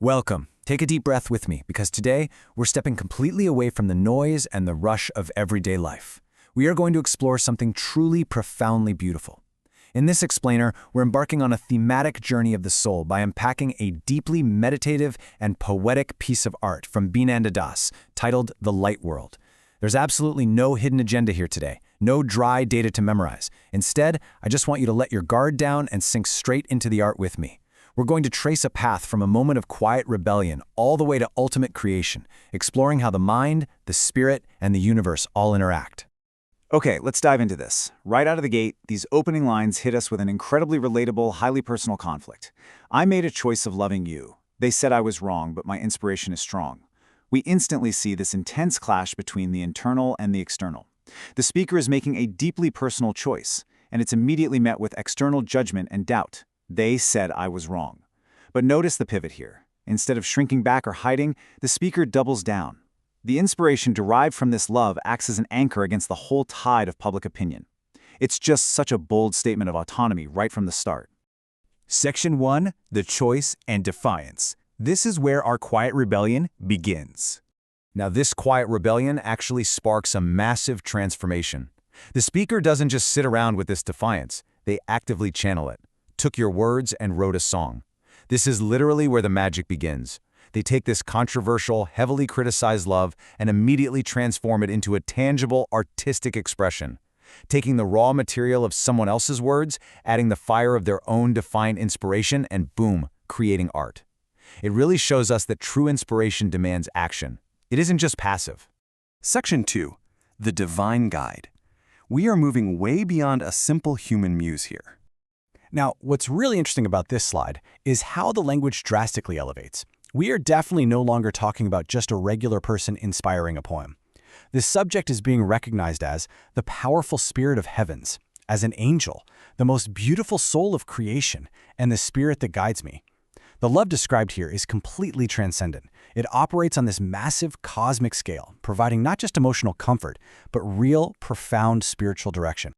Welcome. Take a deep breath with me because today we're stepping completely away from the noise and the rush of everyday life. We are going to explore something truly profoundly beautiful. In this explainer, we're embarking on a thematic journey of the soul by unpacking a deeply meditative and poetic piece of art from Binanda Das titled The Light World. There's absolutely no hidden agenda here today, no dry data to memorize. Instead, I just want you to let your guard down and sink straight into the art with me. We're going to trace a path from a moment of quiet rebellion all the way to ultimate creation, exploring how the mind, the spirit, and the universe all interact. Okay, let's dive into this. Right out of the gate, these opening lines hit us with an incredibly relatable, highly personal conflict. I made a choice of loving you. They said I was wrong, but my inspiration is strong. We instantly see this intense clash between the internal and the external. The speaker is making a deeply personal choice, and it's immediately met with external judgment and doubt. They said I was wrong. But notice the pivot here. Instead of shrinking back or hiding, the speaker doubles down. The inspiration derived from this love acts as an anchor against the whole tide of public opinion. It's just such a bold statement of autonomy right from the start. Section 1, The Choice and Defiance. This is where our quiet rebellion begins. Now, this quiet rebellion actually sparks a massive transformation. The speaker doesn't just sit around with this defiance, they actively channel it. Took your words and wrote a song. This is literally where the magic begins. They take this controversial, heavily criticized love and immediately transform it into a tangible, artistic expression. Taking the raw material of someone else's words, adding the fire of their own defined inspiration, and boom, creating art. It really shows us that true inspiration demands action. It isn't just passive. Section 2. The Divine Guide. We are moving way beyond a simple human muse here. Now, what's really interesting about this slide is how the language drastically elevates. We are definitely no longer talking about just a regular person inspiring a poem. This subject is being recognized as the powerful spirit of heavens, as an angel, the most beautiful soul of creation, and the spirit that guides me. The love described here is completely transcendent. It operates on this massive cosmic scale, providing not just emotional comfort, but real, profound spiritual direction.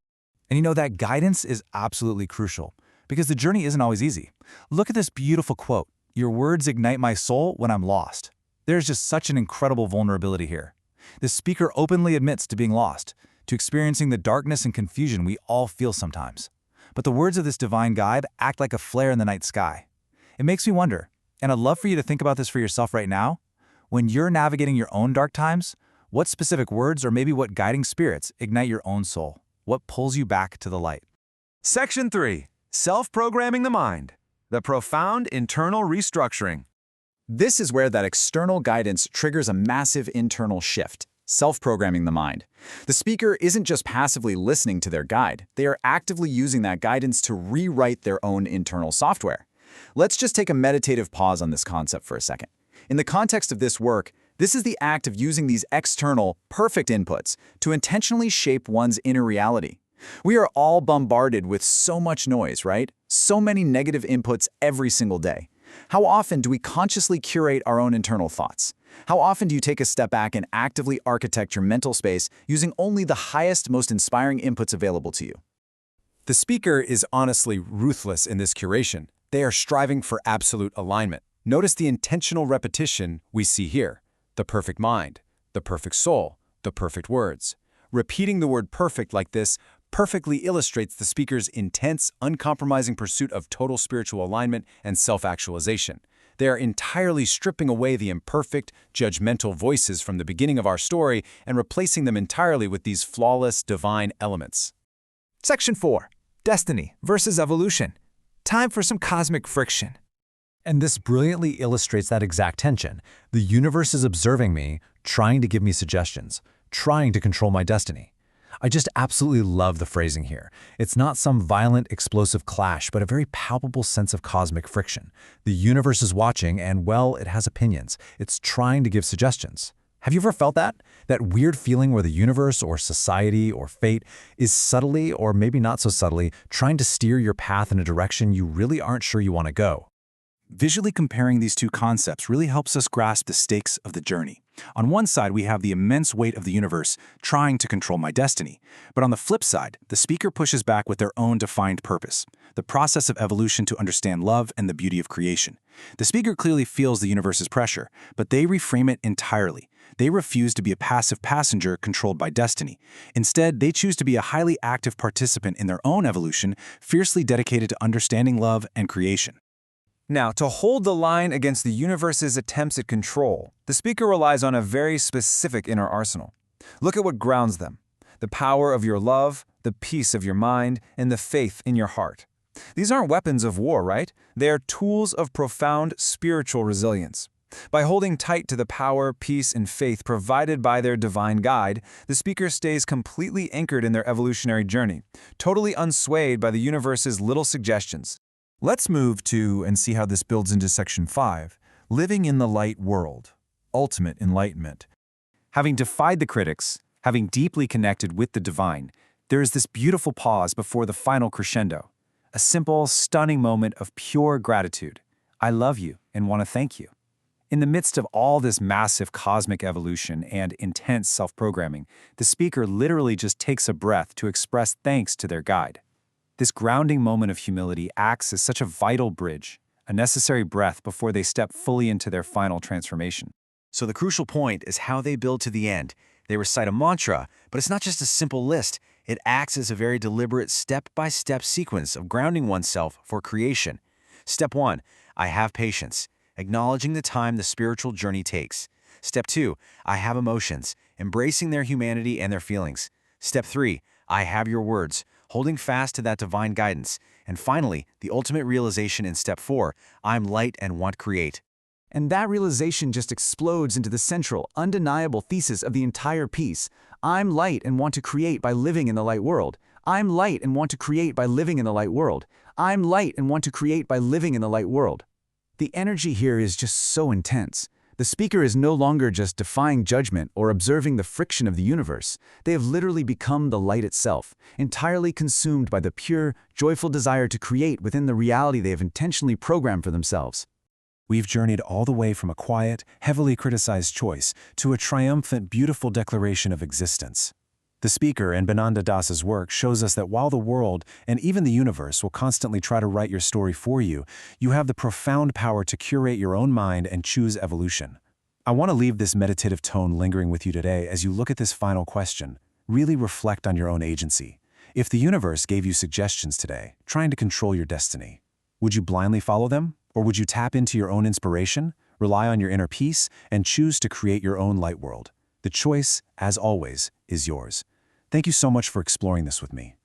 And you know, that guidance is absolutely crucial, because the journey isn't always easy. Look at this beautiful quote, "Your words ignite my soul when I'm lost." There's just such an incredible vulnerability here. The speaker openly admits to being lost, to experiencing the darkness and confusion we all feel sometimes. But the words of this divine guide act like a flare in the night sky. It makes me wonder, and I'd love for you to think about this for yourself right now, when you're navigating your own dark times, what specific words or maybe what guiding spirits ignite your own soul? What pulls you back to the light? Section 3. Self-programming the mind. The profound internal restructuring. This is where that external guidance triggers a massive internal shift, self-programming the mind. The speaker isn't just passively listening to their guide, they are actively using that guidance to rewrite their own internal software. Let's just take a meditative pause on this concept for a second. In the context of this work, this is the act of using these external, perfect inputs to intentionally shape one's inner reality. We are all bombarded with so much noise, right? So many negative inputs every single day. How often do we consciously curate our own internal thoughts? How often do you take a step back and actively architect your mental space using only the highest, most inspiring inputs available to you? The speaker is honestly ruthless in this curation. They are striving for absolute alignment. Notice the intentional repetition we see here. The perfect mind, the perfect soul, the perfect words. Repeating the word perfect like this perfectly illustrates the speaker's intense, uncompromising pursuit of total spiritual alignment and self-actualization. They are entirely stripping away the imperfect, judgmental voices from the beginning of our story and replacing them entirely with these flawless, divine elements. Section 4. Destiny versus evolution. Time for some cosmic friction. And this brilliantly illustrates that exact tension. The universe is observing me, trying to give me suggestions, trying to control my destiny. I just absolutely love the phrasing here. It's not some violent, explosive clash, but a very palpable sense of cosmic friction. The universe is watching, and well, it has opinions. It's trying to give suggestions. Have you ever felt that? That weird feeling where the universe or society or fate is subtly, or maybe not so subtly, trying to steer your path in a direction you really aren't sure you want to go. Visually comparing these two concepts really helps us grasp the stakes of the journey. On one side, we have the immense weight of the universe trying to control my destiny. But on the flip side, the speaker pushes back with their own defined purpose, the process of evolution to understand love and the beauty of creation. The speaker clearly feels the universe's pressure, but they reframe it entirely. They refuse to be a passive passenger controlled by destiny. Instead, they choose to be a highly active participant in their own evolution, fiercely dedicated to understanding love and creation. Now, to hold the line against the universe's attempts at control, the speaker relies on a very specific inner arsenal. Look at what grounds them: the power of your love, the peace of your mind, and the faith in your heart. These aren't weapons of war, right? They are tools of profound spiritual resilience. By holding tight to the power, peace, and faith provided by their divine guide, the speaker stays completely anchored in their evolutionary journey, totally unswayed by the universe's little suggestions. Let's move to and see how this builds into Section 5, Living in the Light World, Ultimate Enlightenment. Having defied the critics, having deeply connected with the divine, there is this beautiful pause before the final crescendo, a simple, stunning moment of pure gratitude. I love you and want to thank you. In the midst of all this massive cosmic evolution and intense self-programming, the speaker literally just takes a breath to express thanks to their guide. This grounding moment of humility acts as such a vital bridge, a necessary breath before they step fully into their final transformation. So the crucial point is how they build to the end. They recite a mantra, but it's not just a simple list. It acts as a very deliberate step-by-step sequence of grounding oneself for creation. Step 1, I have patience, acknowledging the time the spiritual journey takes. Step 2, I have emotions, embracing their humanity and their feelings. Step 3, I have your words, holding fast to that divine guidance. And finally, the ultimate realization in Step 4, I'm light and want to create. And that realization just explodes into the central, undeniable thesis of the entire piece. I'm light and want to create by living in the light world. I'm light and want to create by living in the light world. I'm light and want to create by living in the light world. The energy here is just so intense. The speaker is no longer just defying judgment or observing the friction of the universe. They have literally become the light itself, entirely consumed by the pure, joyful desire to create within the reality they have intentionally programmed for themselves. We've journeyed all the way from a quiet, heavily criticized choice to a triumphant, beautiful declaration of existence. The speaker in Bananda Das's work shows us that while the world and even the universe will constantly try to write your story for you, you have the profound power to curate your own mind and choose evolution. I want to leave this meditative tone lingering with you today as you look at this final question. Really reflect on your own agency. If the universe gave you suggestions today, trying to control your destiny, would you blindly follow them? Or would you tap into your own inspiration, rely on your inner peace, and choose to create your own light world? The choice, as always, is yours. Thank you so much for exploring this with me.